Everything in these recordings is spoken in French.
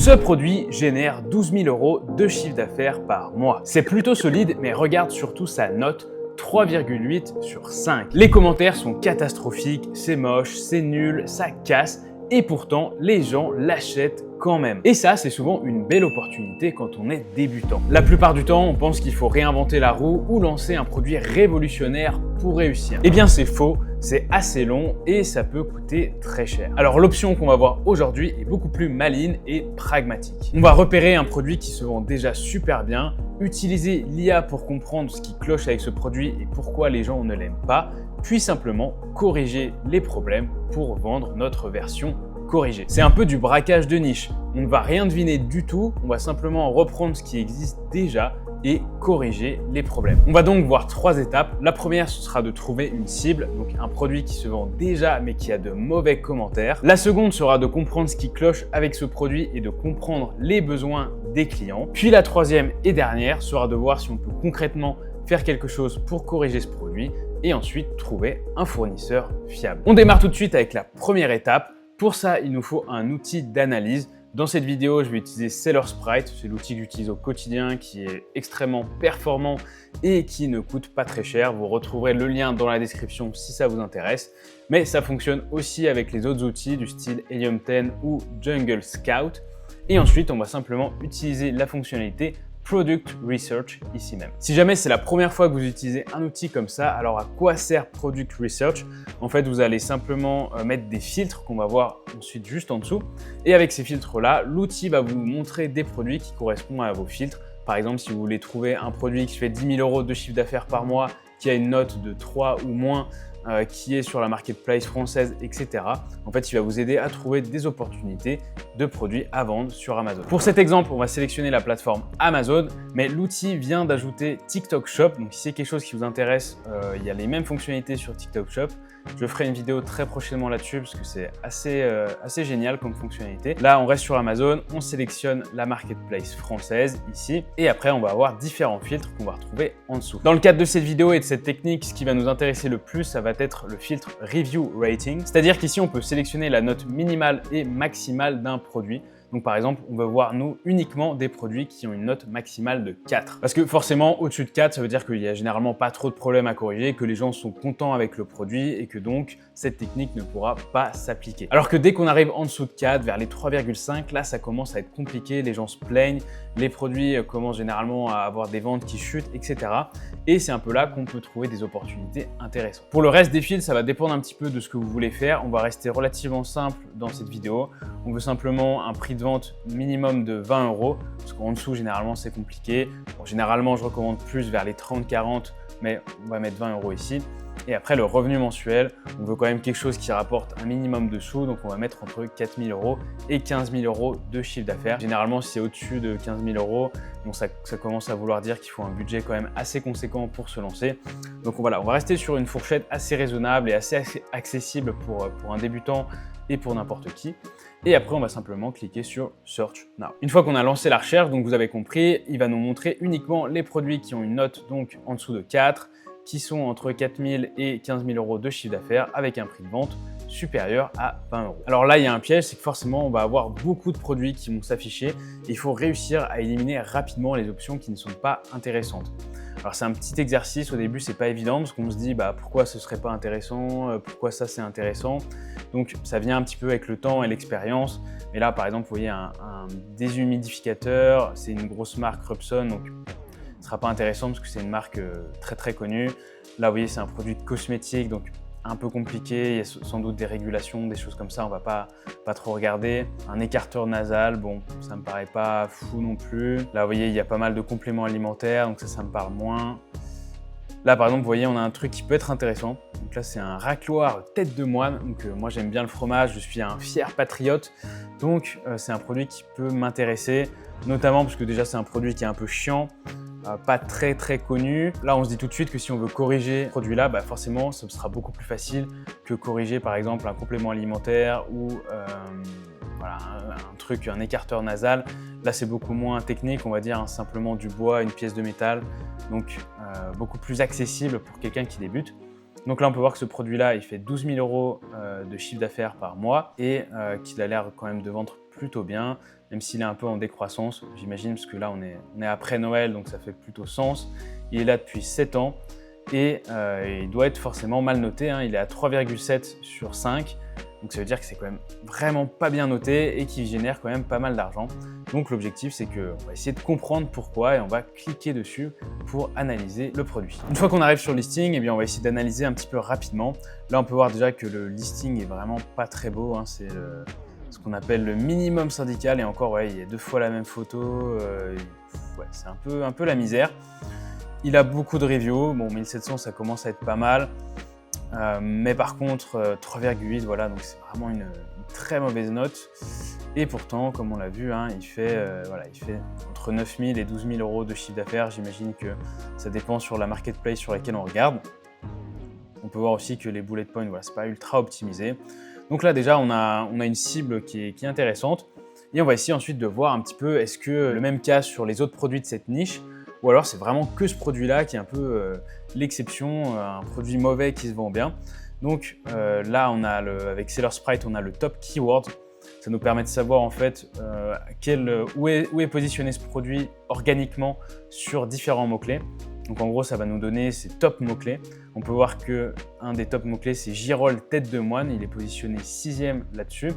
Ce produit génère 12 000 € de chiffre d'affaires par mois. C'est plutôt solide, mais regarde surtout sa note, 3,8 sur 5. Les commentaires sont catastrophiques, c'est moche, c'est nul, ça casse, et pourtant les gens l'achètent quand même. Et ça, c'est souvent une belle opportunité quand on est débutant. La plupart du temps, on pense qu'il faut réinventer la roue ou lancer un produit révolutionnaire pour réussir. Eh bien, c'est faux, c'est assez long et ça peut coûter très cher. Alors, l'option qu'on va voir aujourd'hui est beaucoup plus maligne et pragmatique. On va repérer un produit qui se vend déjà super bien, utiliser l'IA pour comprendre ce qui cloche avec ce produit et pourquoi les gens ne l'aiment pas, puis simplement corriger les problèmes pour vendre notre version corrigée. C'est un peu du braquage de niche. On ne va rien deviner du tout, on va simplement reprendre ce qui existe déjà et corriger les problèmes. On va donc voir 3 étapes. La première, ce sera de trouver une cible, donc un produit qui se vend déjà mais qui a de mauvais commentaires. La seconde sera de comprendre ce qui cloche avec ce produit et de comprendre les besoins des clients. Puis la troisième et dernière sera de voir si on peut concrètement faire quelque chose pour corriger ce produit et ensuite trouver un fournisseur fiable. On démarre tout de suite avec la première étape. Pour ça, il nous faut un outil d'analyse. Dans cette vidéo, je vais utiliser Sellersprite. C'est l'outil que j'utilise au quotidien qui est extrêmement performant et qui ne coûte pas très cher. Vous retrouverez le lien dans la description si ça vous intéresse. Mais ça fonctionne aussi avec les autres outils du style Helium 10 ou Jungle Scout. Et ensuite, on va simplement utiliser la fonctionnalité Product Research ici même. Si jamais c'est la première fois que vous utilisez un outil comme ça, alors à quoi sert Product Research? En fait, vous allez simplement mettre des filtres qu'on va voir ensuite juste en dessous. Et avec ces filtres-là, l'outil va vous montrer des produits qui correspondent à vos filtres. Par exemple, si vous voulez trouver un produit qui fait 10 000 € de chiffre d'affaires par mois, qui a une note de 3 ou moins, qui est sur la marketplace française, etc. En fait, il va vous aider à trouver des opportunités de produits à vendre sur Amazon. Pour cet exemple, on va sélectionner la plateforme Amazon, mais l'outil vient d'ajouter TikTok Shop. Donc, si c'est quelque chose qui vous intéresse, il y a les mêmes fonctionnalités sur TikTok Shop. Je ferai une vidéo très prochainement là-dessus parce que c'est assez génial comme fonctionnalité. Là, on reste sur Amazon, on sélectionne la marketplace française ici et après, on va avoir différents filtres qu'on va retrouver en dessous. Dans le cadre de cette vidéo et de cette technique, ce qui va nous intéresser le plus, ça va être le filtre Review Rating. C'est-à-dire qu'ici, on peut sélectionner la note minimale et maximale d'un produit. Donc par exemple, on va voir nous uniquement des produits qui ont une note maximale de 4. Parce que forcément, au-dessus de 4, ça veut dire qu'il n'y a généralement pas trop de problèmes à corriger, que les gens sont contents avec le produit et que donc cette technique ne pourra pas s'appliquer. Alors que dès qu'on arrive en dessous de 4, vers les 3,5, là ça commence à être compliqué, les gens se plaignent, les produits commencent généralement à avoir des ventes qui chutent, etc. Et c'est un peu là qu'on peut trouver des opportunités intéressantes. Pour le reste des fils, ça va dépendre un petit peu de ce que vous voulez faire. On va rester relativement simple dans cette vidéo. On veut simplement un prix de vente minimum de 20 €, parce qu'en dessous, généralement, c'est compliqué. Bon, généralement, je recommande plus vers les 30-40, mais on va mettre 20 € ici. Et après, le revenu mensuel, on veut quand même quelque chose qui rapporte un minimum de sous, donc on va mettre entre 4 000 € et 15 000 € de chiffre d'affaires. Généralement, si c'est au-dessus de 15 000 €, donc ça commence à vouloir dire qu'il faut un budget quand même assez conséquent pour se lancer. Donc voilà, on va rester sur une fourchette assez raisonnable et assez accessible pour un débutant et pour n'importe qui. Et après, on va simplement cliquer sur Search Now. Une fois qu'on a lancé la recherche, donc vous avez compris, il va nous montrer uniquement les produits qui ont une note donc en dessous de 4, qui sont entre 4 000 et 15 000 € de chiffre d'affaires avec un prix de vente supérieur à 20 €. Alors là, il y a un piège, c'est que forcément, on va avoir beaucoup de produits qui vont s'afficher et il faut réussir à éliminer rapidement les options qui ne sont pas intéressantes. Alors c'est un petit exercice, au début c'est pas évident parce qu'on se dit pourquoi ce serait pas intéressant, pourquoi ça c'est intéressant. Donc ça vient un petit peu avec le temps et l'expérience. Mais là par exemple vous voyez un déshumidificateur, c'est une grosse marque Rubson, donc ce sera pas intéressant parce que c'est une marque très très connue. Là vous voyez c'est un produit de cosmétique, donc un peu compliqué, il y a sans doute des régulations, des choses comme ça, on va pas trop regarder. Un écarteur nasal, bon, ça me paraît pas fou non plus. Là, vous voyez, il y a pas mal de compléments alimentaires, donc ça me parle moins. Là, par exemple, vous voyez, on a un truc qui peut être intéressant. Donc là, c'est un racloir tête de moine. Donc moi, j'aime bien le fromage, je suis un fier patriote. Donc, c'est un produit qui peut m'intéresser, notamment parce que déjà, c'est un produit qui est un peu chiant. Pas très connu. Là, on se dit tout de suite que si on veut corriger ce produit-là, forcément, ce sera beaucoup plus facile que corriger par exemple un complément alimentaire ou voilà, un écarteur nasal. Là, c'est beaucoup moins technique, on va dire, simplement du bois, une pièce de métal, donc beaucoup plus accessible pour quelqu'un qui débute. Donc là, on peut voir que ce produit-là, il fait 12 000 € de chiffre d'affaires par mois et qu'il a l'air quand même de vendre plutôt bien. même s'il est un peu en décroissance, j'imagine, parce que là on est après Noël, donc ça fait plutôt sens. Il est là depuis 7 ans et il doit être forcément mal noté, hein. Il est à 3,7 sur 5. Donc ça veut dire que c'est quand même vraiment pas bien noté et qu'il génère quand même pas mal d'argent. Donc l'objectif, c'est qu'on va essayer de comprendre pourquoi et on va cliquer dessus pour analyser le produit. Une fois qu'on arrive sur le listing, eh bien, on va essayer d'analyser un petit peu rapidement. Là, on peut voir déjà que le listing est vraiment pas très beau, hein. C'est ce qu'on appelle le minimum syndical et encore, ouais, il y a 2 fois la même photo. Ouais, c'est un peu la misère. Il a beaucoup de reviews. Bon, 1700, ça commence à être pas mal. Mais par contre, 3,8, voilà, donc c'est vraiment une très mauvaise note. Et pourtant, comme on l'a vu, hein, il fait entre 9 000 et 12 000 euros de chiffre d'affaires. J'imagine que ça dépend sur la marketplace sur laquelle on regarde. On peut voir aussi que les bullet points, voilà, c'est pas ultra optimisé. Donc là, déjà, on a une cible qui est intéressante. Et on va essayer ensuite de voir un petit peu, est-ce que le même cas sur les autres produits de cette niche, ou alors c'est vraiment que ce produit-là qui est un peu l'exception, un produit mauvais qui se vend bien. Donc là, avec Seller Sprite, on a le top keyword. Ça nous permet de savoir en fait où est positionné ce produit organiquement sur différents mots-clés. Donc en gros, ça va nous donner ces top mots-clés. On peut voir qu'un des top mots-clés, c'est Girolles tête de moine. Il est positionné 6e là-dessus.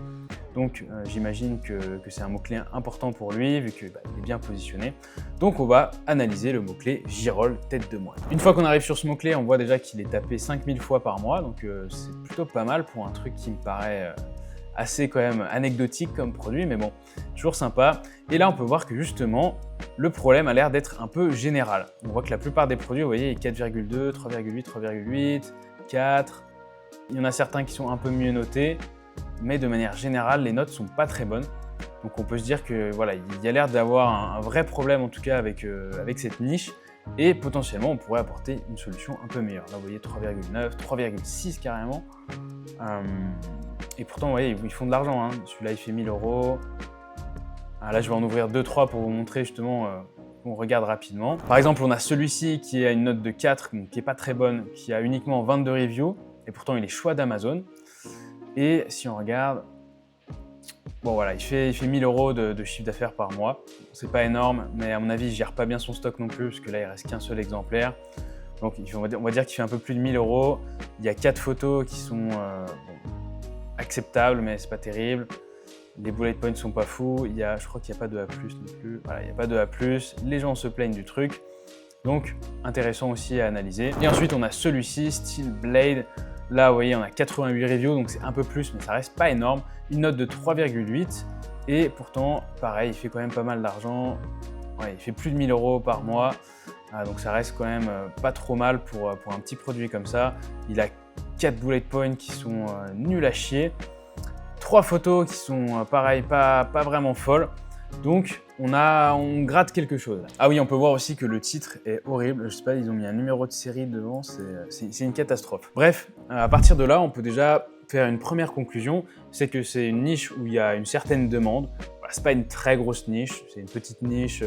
Donc j'imagine que c'est un mot-clé important pour lui, vu qu'il est bien positionné. Donc on va analyser le mot-clé Girolles tête de moine. Une fois qu'on arrive sur ce mot-clé, on voit déjà qu'il est tapé 5000 fois par mois. Donc c'est plutôt pas mal pour un truc qui me paraît assez quand même anecdotique comme produit, mais bon, toujours sympa. Et là, on peut voir que justement, le problème a l'air d'être un peu général. On voit que la plupart des produits, vous voyez, 4,2, 3,8, 3,8, 4. Il y en a certains qui sont un peu mieux notés, mais de manière générale, les notes sont pas très bonnes. Donc on peut se dire que voilà, il y a l'air d'avoir un vrai problème en tout cas avec cette niche. Et potentiellement, on pourrait apporter une solution un peu meilleure. Là, vous voyez 3,9, 3,6 carrément. Et pourtant, vous voyez, ils font de l'argent, hein. Celui-là, il fait 1000 euros. Là, je vais en ouvrir 2-3 pour vous montrer justement qu'on regarde rapidement. Par exemple, on a celui-ci qui a une note de 4, donc qui n'est pas très bonne, qui a uniquement 22 reviews. Et pourtant, il est choix d'Amazon. Et si on regarde, bon voilà, il fait 1000 euros de chiffre d'affaires par mois. C'est pas énorme, mais à mon avis, il gère pas bien son stock non plus, parce que là, il reste qu'un seul exemplaire. Donc, on va dire qu'il fait un peu plus de 1000 euros. Il y a 4 photos qui sont acceptables, mais c'est pas terrible. Les bullet points ne sont pas fous. Je crois qu'il n'y a pas de A+, non plus. Voilà, il n'y a pas de A+. Les gens se plaignent du truc. Donc, intéressant aussi à analyser. Et ensuite, on a celui-ci, Steel Blade. Là, vous voyez, on a 88 reviews, donc c'est un peu plus, mais ça reste pas énorme. Une note de 3,8. Et pourtant, pareil, il fait quand même pas mal d'argent. Ouais, il fait plus de 1000 euros par mois. Donc ça reste quand même pas trop mal pour un petit produit comme ça. Il a 4 bullet points qui sont nuls à chier. 3 photos qui sont pareil, pas vraiment folles. Donc on gratte quelque chose. Ah oui, on peut voir aussi que le titre est horrible. Je sais pas, ils ont mis un numéro de série devant, c'est une catastrophe. Bref, à partir de là, on peut déjà faire une première conclusion, c'est que c'est une niche où il y a une certaine demande. Voilà, c'est pas une très grosse niche, c'est une petite niche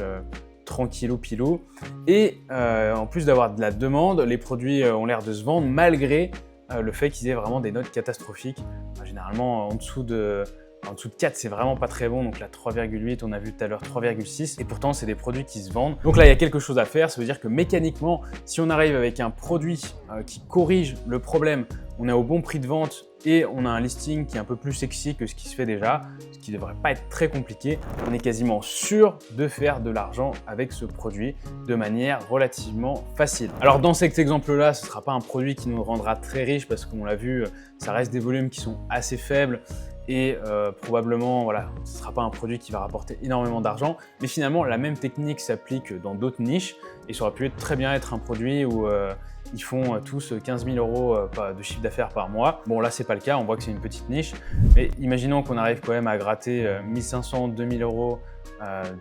tranquillou pilou. Et en plus d'avoir de la demande, les produits ont l'air de se vendre malgré le fait qu'ils aient vraiment des notes catastrophiques. Généralement, en dessous de 4, c'est vraiment pas très bon. Donc là, 3,8, on a vu tout à l'heure 3,6. Et pourtant, c'est des produits qui se vendent. Donc là, il y a quelque chose à faire. Ça veut dire que mécaniquement, si on arrive avec un produit qui corrige le problème, on est au bon prix de vente et on a un listing qui est un peu plus sexy que ce qui se fait déjà, ce qui ne devrait pas être très compliqué, on est quasiment sûr de faire de l'argent avec ce produit de manière relativement facile. Alors dans cet exemple-là, ce ne sera pas un produit qui nous rendra très riche parce qu'on l'a vu, ça reste des volumes qui sont assez faibles et probablement, voilà, ce ne sera pas un produit qui va rapporter énormément d'argent. Mais finalement, la même technique s'applique dans d'autres niches et ça aurait pu très bien être un produit où ils font tous 15 000 euros de chiffre d'affaires par mois. Bon, là, c'est pas le cas, on voit que c'est une petite niche. Mais imaginons qu'on arrive quand même à gratter 1500, 2000 euros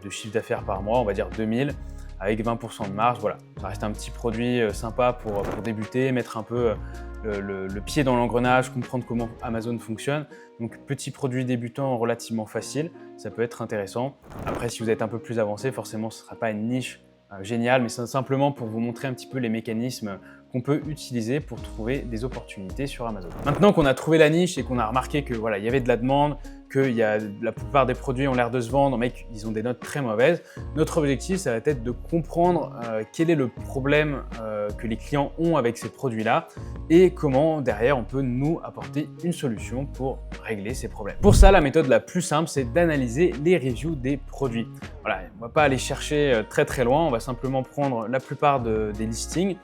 de chiffre d'affaires par mois, on va dire 2000, avec 20% de marge. Voilà, ça reste un petit produit sympa pour débuter, mettre un peu le pied dans l'engrenage, comprendre comment Amazon fonctionne. Donc, petit produit débutant relativement facile, ça peut être intéressant. Après, si vous êtes un peu plus avancé, forcément, ce ne sera pas une niche génial, mais c'est simplement pour vous montrer un petit peu les mécanismes qu'on peut utiliser pour trouver des opportunités sur Amazon. Maintenant qu'on a trouvé la niche et qu'on a remarqué que voilà, il y avait de la demande, que la plupart des produits ont l'air de se vendre, mais qu'ils ont des notes très mauvaises, notre objectif, ça va être de comprendre quel est le problème que les clients ont avec ces produits-là et comment derrière on peut nous apporter une solution pour régler ces problèmes. Pour ça, la méthode la plus simple, c'est d'analyser les reviews des produits. Voilà, on ne va pas aller chercher très loin, on va simplement prendre la plupart des listings.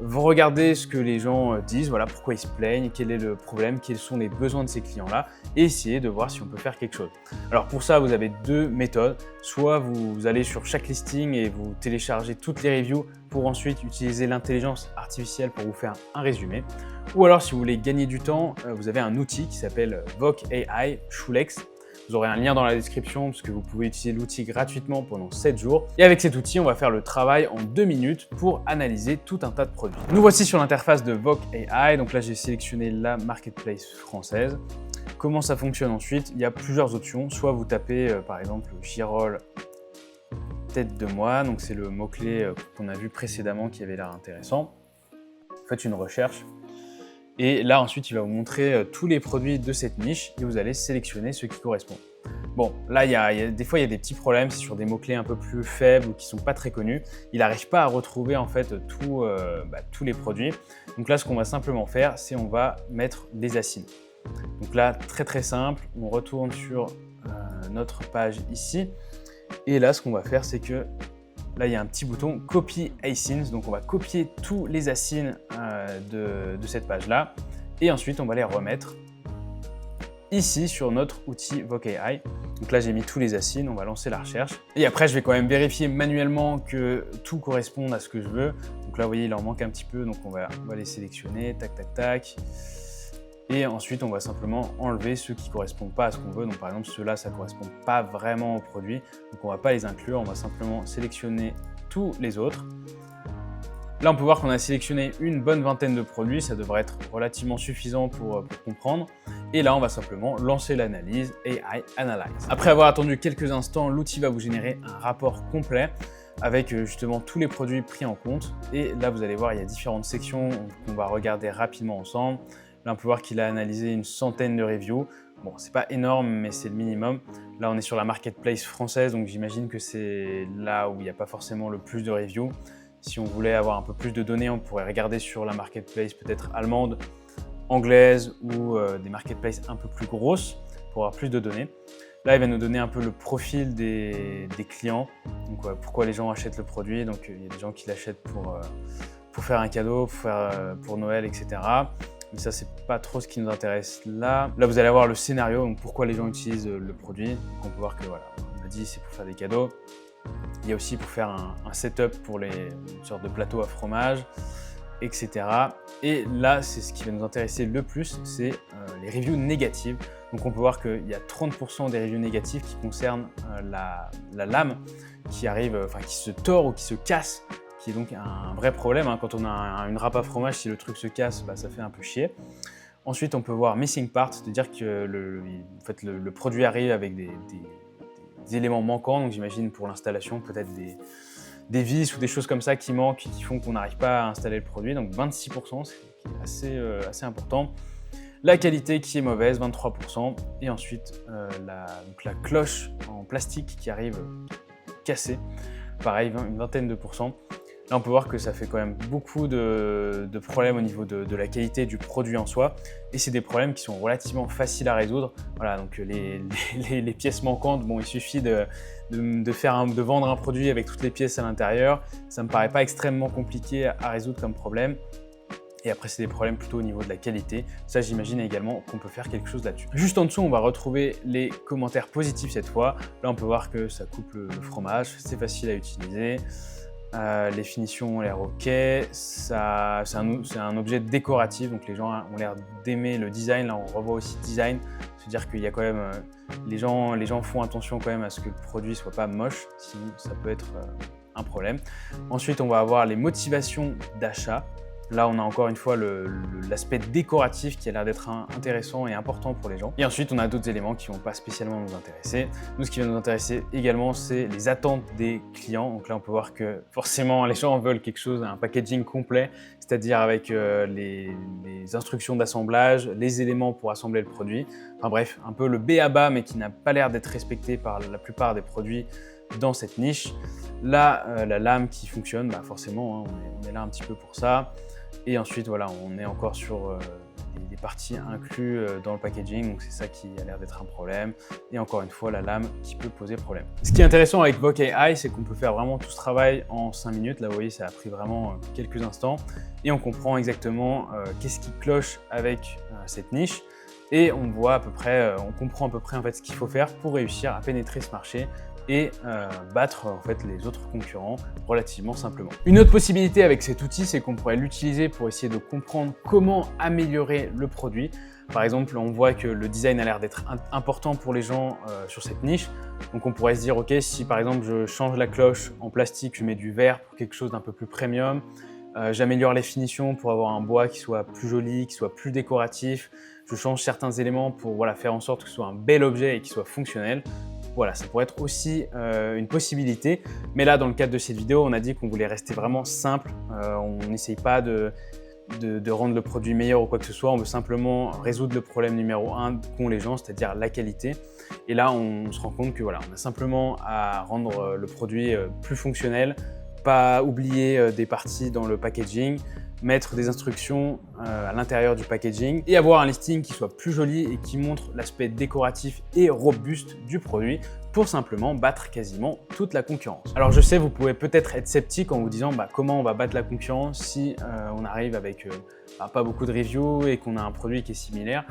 Vous regardez ce que les gens disent, voilà, pourquoi ils se plaignent, quel est le problème, quels sont les besoins de ces clients-là et essayez de voir si on peut faire quelque chose. Alors pour ça, vous avez deux méthodes. Soit vous allez sur chaque listing et vous téléchargez toutes les reviews pour ensuite utiliser l'intelligence artificielle pour vous faire un résumé. Ou alors si vous voulez gagner du temps, vous avez un outil qui s'appelle Voc AI Shulex. Vous aurez un lien dans la description parce que vous pouvez utiliser l'outil gratuitement pendant 7 jours. Et avec cet outil, on va faire le travail en 2 minutes pour analyser tout un tas de produits. Nous voici sur l'interface de Voc AI. Donc là, j'ai sélectionné la marketplace française. Comment ça fonctionne ensuite? Il y a plusieurs options. Soit vous tapez par exemple Girol tête de moine. Donc c'est le mot-clé qu'on a vu précédemment qui avait l'air intéressant. Vous faites une recherche. Et là, ensuite, il va vous montrer tous les produits de cette niche et vous allez sélectionner ceux qui correspondent. Bon, là, des fois, il y a des petits problèmes, c'est sur des mots-clés un peu plus faibles ou qui ne sont pas très connus. Il n'arrive pas à retrouver en fait tous les produits. Donc là, ce qu'on va simplement faire, c'est on va mettre des asins. Donc là, très simple, on retourne sur notre page ici. Et là, ce qu'on va faire, c'est que là, il y a un petit bouton Copy Asins, donc on va copier tous les asins de cette page-là et ensuite on va les remettre ici sur notre outil Voc AI. Donc là, j'ai mis tous les asins, on va lancer la recherche et après, je vais quand même vérifier manuellement que tout corresponde à ce que je veux. Donc là, vous voyez, il en manque un petit peu, donc on va les sélectionner, tac. Et ensuite, on va simplement enlever ceux qui ne correspondent pas à ce qu'on veut. Donc par exemple, ceux-là, ça ne correspond pas vraiment au produit. Donc on ne va pas les inclure, on va simplement sélectionner tous les autres. Là, on peut voir qu'on a sélectionné une bonne vingtaine de produits. Ça devrait être relativement suffisant pour comprendre. Et là, on va simplement lancer l'analyse AI Analyze. Après avoir attendu quelques instants, l'outil va vous générer un rapport complet avec justement tous les produits pris en compte. Et là, vous allez voir, il y a différentes sections qu'on va regarder rapidement ensemble. Là, on peut voir qu'il a analysé une centaine de reviews. Bon, c'est pas énorme, mais c'est le minimum. Là, on est sur la marketplace française, donc j'imagine que c'est là où il n'y a pas forcément le plus de reviews. Si on voulait avoir un peu plus de données, on pourrait regarder sur la marketplace peut-être allemande, anglaise ou des marketplaces un peu plus grosses pour avoir plus de données. Là, il va nous donner un peu le profil des clients, donc pourquoi les gens achètent le produit. Donc, il y a des gens qui l'achètent pour faire un cadeau, pour Noël, etc. Mais ça, c'est pas trop ce qui nous intéresse là. Là, vous allez avoir le scénario, donc pourquoi les gens utilisent le produit. Donc, on peut voir que voilà, on a dit c'est pour faire des cadeaux. Il y a aussi pour faire un setup pour une sorte de plateau à fromage, etc. Et là, c'est ce qui va nous intéresser le plus, c'est les reviews négatives. Donc, on peut voir qu'il y a 30% des reviews négatives qui concernent la lame qui arrive, qui se tord ou qui se casse, qui est donc un vrai problème. Quand on a une râpe à fromage, si le truc se casse, ça fait un peu chier. Ensuite, on peut voir missing part, c'est-à-dire que le produit arrive avec des éléments manquants. Donc j'imagine pour l'installation, peut-être des vis ou des choses comme ça qui manquent, qui font qu'on n'arrive pas à installer le produit. Donc 26%, c'est assez important. La qualité qui est mauvaise, 23%. Et ensuite, la cloche en plastique qui arrive cassée, pareil, une vingtaine de pourcents. Là, on peut voir que ça fait quand même beaucoup de problèmes au niveau de la qualité du produit en soi. Et c'est des problèmes qui sont relativement faciles à résoudre. Voilà, donc les pièces manquantes, bon, il suffit de vendre un produit avec toutes les pièces à l'intérieur. Ça ne me paraît pas extrêmement compliqué à résoudre comme problème. Et après, c'est des problèmes plutôt au niveau de la qualité. Ça, j'imagine également qu'on peut faire quelque chose là-dessus. Juste en dessous, on va retrouver les commentaires positifs cette fois. Là, on peut voir que ça coupe le fromage, c'est facile à utiliser. Les finitions ont l'air ok, c'est un objet décoratif, donc les gens ont l'air d'aimer le design. Là, on revoit aussi design, c'est-à-dire qu'il y a quand même les gens font attention quand même à ce que le produit soit pas moche, sinon ça peut être un problème. Ensuite, on va avoir les motivations d'achat. Là, on a encore une fois l'aspect décoratif qui a l'air d'être intéressant et important pour les gens. Et ensuite, on a d'autres éléments qui ne vont pas spécialement nous intéresser. Nous, ce qui va nous intéresser également, c'est les attentes des clients. Donc là, on peut voir que forcément, les gens veulent quelque chose, un packaging complet, c'est-à-dire avec les instructions d'assemblage, les éléments pour assembler le produit. Enfin bref, un peu le b.a.-ba, mais qui n'a pas l'air d'être respecté par la plupart des produits dans cette niche. Là, la lame qui fonctionne, bah forcément, hein, on est là un petit peu pour ça. Et ensuite, voilà, on est encore sur des parties incluses dans le packaging, donc c'est ça qui a l'air d'être un problème. Et encore une fois, la lame qui peut poser problème. Ce qui est intéressant avec Voke AI, c'est qu'on peut faire vraiment tout ce travail en 5 minutes. Là, vous voyez, ça a pris vraiment quelques instants. Et on comprend exactement qu'est-ce qui cloche avec cette niche. Et on voit à peu près, on comprend à peu près en fait ce qu'il faut faire pour réussir à pénétrer ce marché et battre en fait les autres concurrents relativement simplement. Une autre possibilité avec cet outil, c'est qu'on pourrait l'utiliser pour essayer de comprendre comment améliorer le produit. Par exemple, on voit que le design a l'air d'être important pour les gens sur cette niche. Donc on pourrait se dire, ok, si par exemple je change la cloche en plastique, je mets du verre pour quelque chose d'un peu plus premium, j'améliore les finitions pour avoir un bois qui soit plus joli, qui soit plus décoratif, je change certains éléments pour voilà, faire en sorte que ce soit un bel objet et qu'il soit fonctionnel. Voilà, ça pourrait être aussi une possibilité. Mais là, dans le cadre de cette vidéo, on a dit qu'on voulait rester vraiment simple. On n'essaye pas de rendre le produit meilleur ou quoi que ce soit. On veut simplement résoudre le problème numéro 1 qu'ont les gens, c'est-à-dire la qualité. Et là, on se rend compte que voilà, on a simplement à rendre le produit plus fonctionnel, pas oublier des parties dans le packaging, mettre des instructions à l'intérieur du packaging et avoir un listing qui soit plus joli et qui montre l'aspect décoratif et robuste du produit pour simplement battre quasiment toute la concurrence. Alors je sais, vous pouvez peut-être être sceptique en vous disant comment on va battre la concurrence si on arrive avec pas beaucoup de reviews et qu'on a un produit qui est similaire.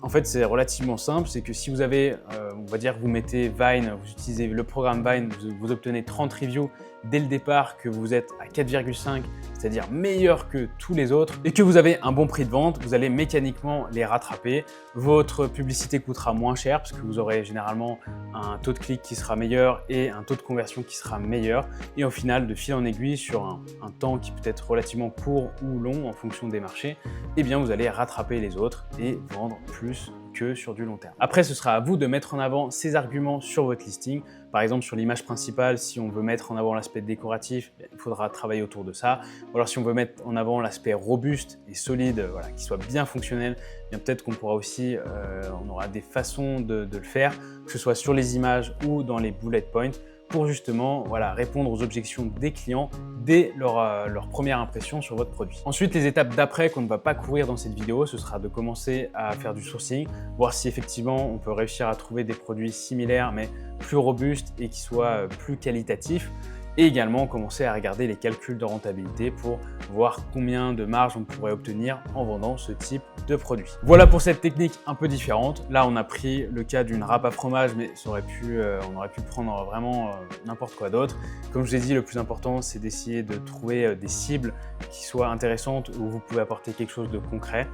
En fait, c'est relativement simple, c'est que si vous avez, on va dire, vous mettez Vine, vous utilisez le programme Vine, vous obtenez 30 reviews dès le départ, que vous êtes à 4,5, c'est-à-dire meilleur que tous les autres, et que vous avez un bon prix de vente, vous allez mécaniquement les rattraper. Votre publicité coûtera moins cher parce que vous aurez généralement un taux de clic qui sera meilleur et un taux de conversion qui sera meilleur. Et au final, de fil en aiguille, sur un temps qui peut être relativement court ou long en fonction des marchés, eh bien vous allez rattraper les autres et vendre plus que sur du long terme. Après, ce sera à vous de mettre en avant ces arguments sur votre listing. Par exemple, sur l'image principale, si on veut mettre en avant l'aspect décoratif, il faudra travailler autour de ça. Ou alors si on veut mettre en avant l'aspect robuste et solide, voilà, qui soit bien fonctionnel, peut-être qu'on pourra aussi, on aura des façons de le faire, que ce soit sur les images ou dans les bullet points, pour justement répondre aux objections des clients dès leur première impression sur votre produit. Ensuite, les étapes d'après qu'on ne va pas couvrir dans cette vidéo, ce sera de commencer à faire du sourcing, voir si effectivement on peut réussir à trouver des produits similaires mais plus robustes et qui soient plus qualitatifs. Et également commencer à regarder les calculs de rentabilité pour voir combien de marge on pourrait obtenir en vendant ce type de produit. Voilà pour cette technique un peu différente. Là, on a pris le cas d'une râpe à fromage, mais ça aurait pu, on aurait pu prendre vraiment n'importe quoi d'autre. Comme je l'ai dit, le plus important, c'est d'essayer de trouver des cibles qui soient intéressantes où vous pouvez apporter quelque chose de concret.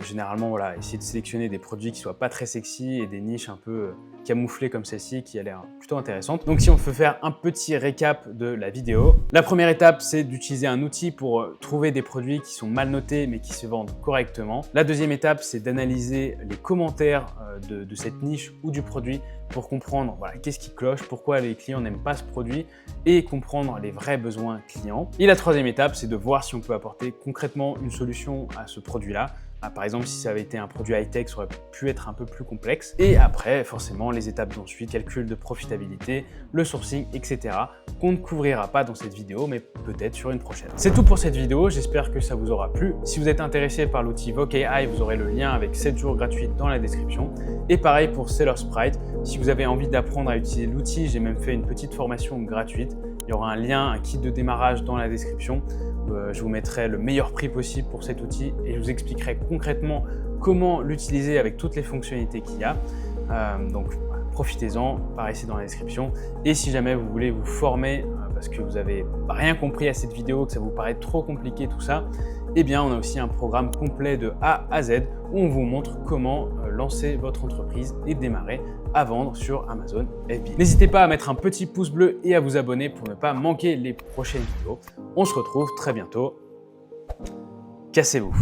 Généralement, essayer de sélectionner des produits qui soient pas très sexy et des niches un peu camouflées comme celle-ci qui a l'air plutôt intéressante. Donc si on peut faire un petit récap de la vidéo, la première étape, c'est d'utiliser un outil pour trouver des produits qui sont mal notés mais qui se vendent correctement. La deuxième étape, c'est d'analyser les commentaires de cette niche ou du produit pour comprendre qu'est-ce qui cloche, pourquoi les clients n'aiment pas ce produit et comprendre les vrais besoins clients. Et la troisième étape, c'est de voir si on peut apporter concrètement une solution à ce produit-là. Par exemple, si ça avait été un produit high-tech, ça aurait pu être un peu plus complexe. Et après, forcément, les étapes d'ensuite, calcul de profitabilité, le sourcing, etc. qu'on ne couvrira pas dans cette vidéo, mais peut-être sur une prochaine. C'est tout pour cette vidéo, j'espère que ça vous aura plu. Si vous êtes intéressé par l'outil Voke AI, vous aurez le lien avec 7 jours gratuits dans la description. Et pareil pour Seller Sprite, si vous avez envie d'apprendre à utiliser l'outil, j'ai même fait une petite formation gratuite. Il y aura un lien, un kit de démarrage dans la description. Je vous mettrai le meilleur prix possible pour cet outil et je vous expliquerai concrètement comment l'utiliser avec toutes les fonctionnalités qu'il y a. Donc profitez-en, par ici dans la description. Et si jamais vous voulez vous former parce que vous n'avez rien compris à cette vidéo, que ça vous paraît trop compliqué tout ça, eh bien on a aussi un programme complet de A à Z où on vous montre comment lancer votre entreprise et démarrer à vendre sur Amazon FBA. N'hésitez pas à mettre un petit pouce bleu et à vous abonner pour ne pas manquer les prochaines vidéos. On se retrouve très bientôt. cassez-vous.